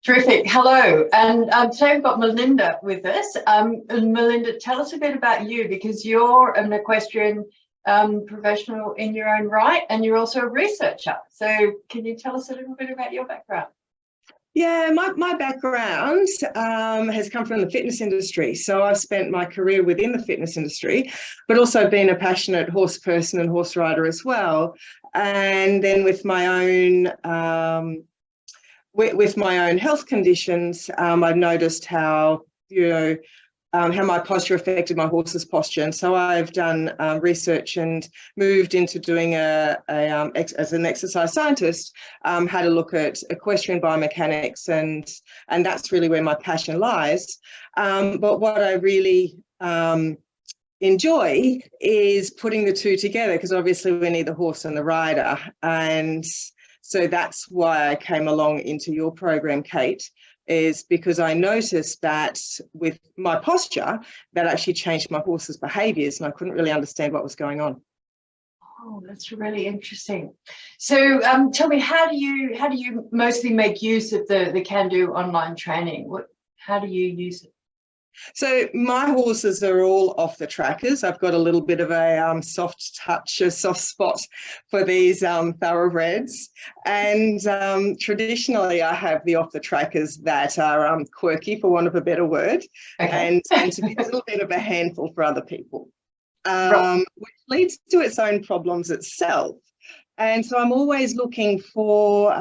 Terrific. Hello. And today we've got Melinda with us. And Melinda, tell us a bit about you, because you're an equestrian professional in your own right, and you're also a researcher. So can you tell us a little bit about your background? Yeah, my background has come from the fitness industry. So I've spent my career within the fitness industry, but also been a passionate horse person and horse rider as well. And then with my own health conditions, I've noticed how my posture affected my horse's posture. And so I've done research and moved into doing as an exercise scientist, had a look at equestrian biomechanics, and that's really where my passion lies. But what I really enjoy is putting the two together, because obviously we need the horse and the rider. And so that's why I came along into your program, Kate, is because I noticed that with my posture, that actually changed my horse's behaviours, and I couldn't really understand what was going on. Oh, that's really interesting. So tell me, how do you mostly make use of the Kandoo online training? How do you use it? So my horses are all off the trackers. I've got a little bit of a soft touch, a soft spot for these thoroughbreds. And traditionally, I have the off the trackers that are quirky, for want of a better word, okay. and to be a little bit of a handful for other people, Right. which leads to its own problems itself. And so I'm always looking for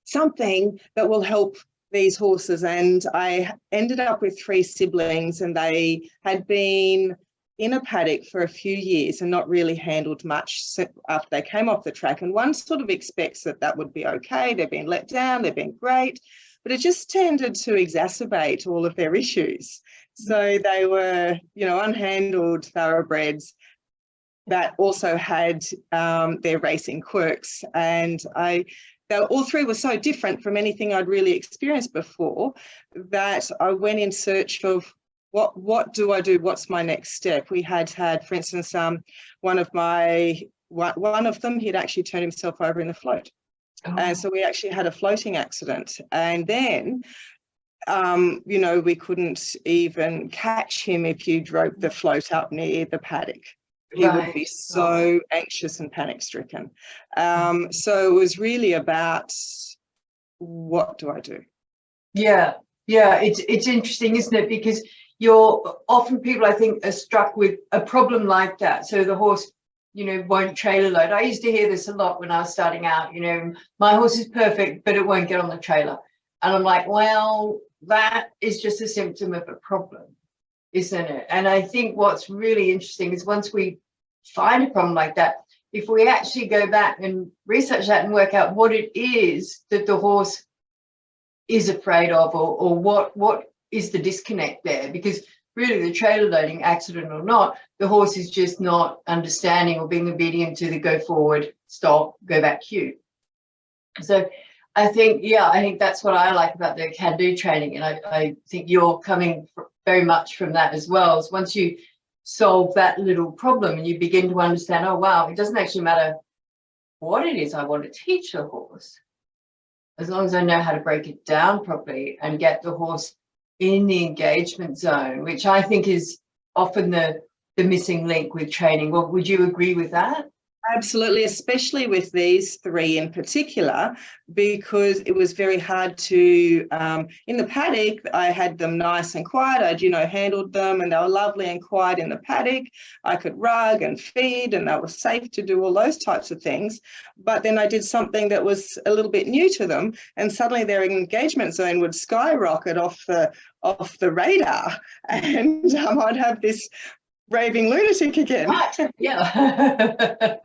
something that will help these horses. And I ended up with 3 siblings, and they had been in a paddock for a few years and not really handled much after they came off the track. And one sort of expects that would be okay. They've been let down, they've been great, but it just tended to exacerbate all of their issues. So they were, unhandled thoroughbreds that also had their racing quirks. And all 3 were so different from anything I'd really experienced before that I went in search of what do I do? What's my next step? We had, for instance, one of them, he'd actually turned himself over in the float. Oh. And so we actually had a floating accident. And then, we couldn't even catch him if you drove the float up near the paddock. He would be so anxious and panic-stricken. So it was really about, what do I do? Yeah, it's interesting, isn't it? Because often people, I think, are struck with a problem like that. So the horse, won't trailer load. I used to hear this a lot when I was starting out. My horse is perfect, but it won't get on the trailer. And I'm like, well, that is just a symptom of a problem, isn't it? And I think what's really interesting is once we find a problem like that, if we actually go back and research that and work out what it is that the horse is afraid of, or what is the disconnect there, because really the trailer loading, accident or not, the horse is just not understanding or being obedient to the go forward, stop, go back cue. So I think that's what I like about the Kandoo training, and I think you're coming very much from that as well. Is once you solve that little problem and you begin to understand, oh wow, it doesn't actually matter what it is I want to teach the horse, as long as I know how to break it down properly and get the horse in the engagement zone, which I think is often the missing link with training. Well, would you agree with that? Absolutely, especially with these 3 in particular, because it was very hard to, in the paddock, I had them nice and quiet. I'd, handled them, and they were lovely and quiet in the paddock. I could rug and feed, and they were safe to do all those types of things. But then I did something that was a little bit new to them, and suddenly their engagement zone would skyrocket off the radar, and I'd have this raving lunatic again. Right. Yeah.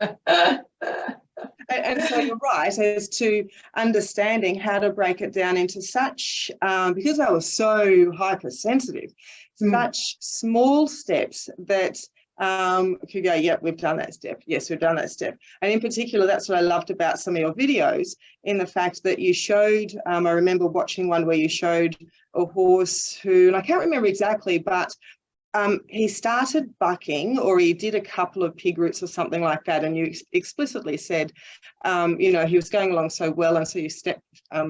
And so you're right as to understanding how to break it down into such, because I was so hypersensitive, such small steps that could go, yep, we've done that step. Yes, we've done that step. And in particular, that's what I loved about some of your videos, in the fact that you showed, I remember watching one where you showed a horse who, and I can't remember exactly, but He started bucking, or he did a couple of pig roots or something like that, and you explicitly said, you know, he was going along so well, and so you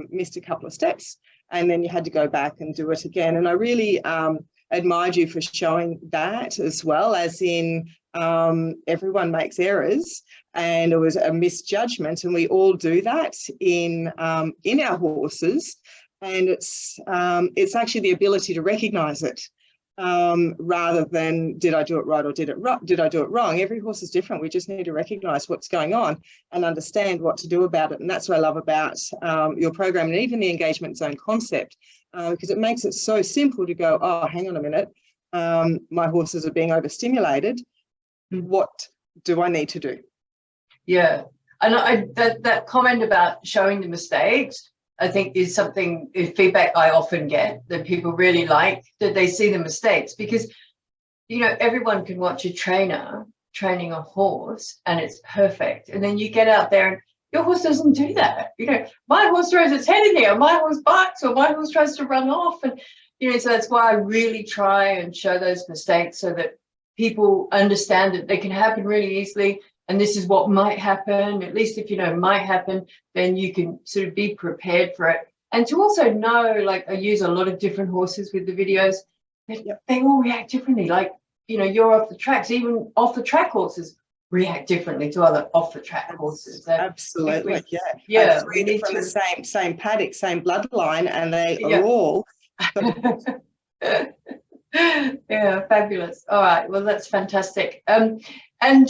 missed a couple of steps, and then you had to go back and do it again. And I really admired you for showing that, as well as in everyone makes errors, and it was a misjudgment, and we all do that in our horses, and it's actually the ability to recognize it. Rather than did I do it right or did I do it wrong? Every horse is different. We just need to recognize what's going on and understand what to do about it. And that's what I love about your program, and even the engagement zone concept, because it makes it so simple to go, oh, hang on a minute, my horses are being overstimulated. What do I need to do? Yeah, and that comment about showing the mistakes, I think, is something, feedback I often get, that people really like, that they see the mistakes, because, you know, everyone can watch a trainer training a horse and it's perfect. And then you get out there and your horse doesn't do that. You know, my horse throws its head in here, my horse barks, or my horse tries to run off. And, you know, so that's why I really try and show those mistakes so that people understand that they can happen really easily. And this is what might happen. At least if you know might happen, then you can sort of be prepared for it. And to also know, like, I use a lot of different horses with the videos. They all react differently. Like, you know, you're off the tracks, even off the track horses react differently to other off the track horses. So absolutely, yeah. We need from the same paddock, same bloodline, and they are all. Yeah, fabulous. All right, well, that's fantastic. And I don't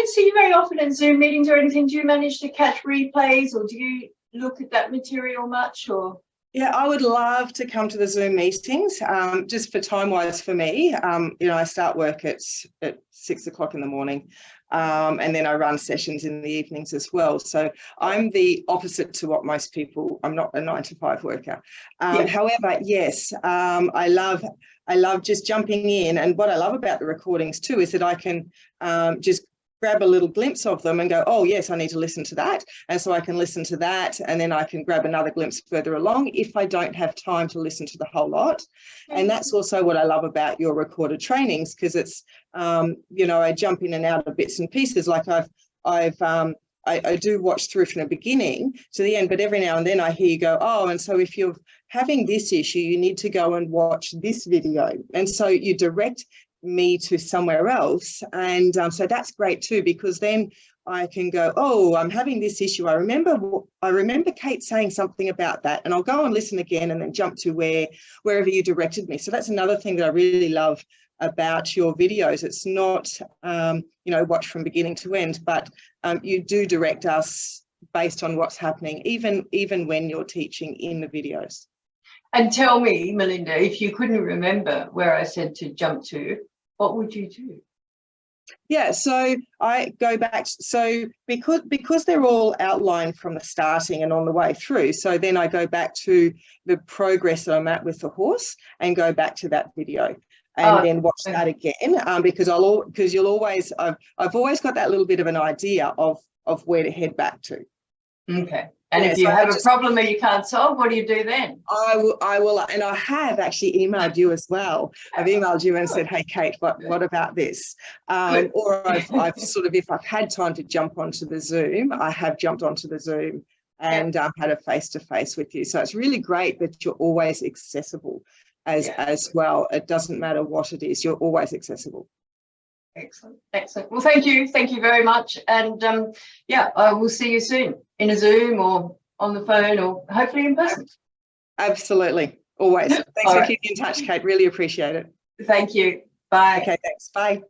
see you very often in Zoom meetings or anything. Do you manage to catch replays, or do you look at that material much? Or yeah, I would love to come to the Zoom meetings, just for time wise for me. You know, I start work at 6 o'clock in the morning, and then I run sessions in the evenings as well. So I'm the opposite to what most people, I'm not a 9-to-5 worker. However, yes, I love just jumping in. And what I love about the recordings too is that I can just grab a little glimpse of them and go, oh yes, I need to listen to that. And so I can listen to that, and then I can grab another glimpse further along if I don't have time to listen to the whole lot. And that's also what I love about your recorded trainings, because it's, you know, I jump in and out of bits and pieces. Like I do watch through from the beginning to the end, but every now and then I hear you go, oh, and so if you're having this issue, you need to go and watch this video. And so you direct me to somewhere else. And so that's great too, because then I can go, oh, I'm having this issue. I remember Kate saying something about that, and I'll go and listen again and then jump to wherever you directed me. So that's another thing that I really love about your videos. It's not, you know, watch from beginning to end, but you do direct us based on what's happening, even when you're teaching in the videos. And tell me, Melinda, if you couldn't remember where I said to jump to, what would you do? Yeah, so I go back, so because they're all outlined from the starting and on the way through, so then I go back to the progress that I'm at with the horse and go back to that video and then watch that again, because you'll always, I've always got that little bit of an idea of where to head back to. Okay. And if you have a problem that you can't solve, what do you do then? I will, and I have actually emailed you as well. I've emailed you and said, hey, Kate, what about this? Or I've sort of, if I've had time to jump onto the Zoom, I have jumped onto the Zoom and had a face-to-face with you. So it's really great that you're always accessible as well. It doesn't matter what it is, you're always accessible. Excellent. Well, thank you very much, and I will see you soon in a Zoom or on the phone or hopefully in person. Absolutely, always. Thanks for keeping in touch, Kate. Really appreciate it. Thank you. Bye. Okay, thanks. Bye.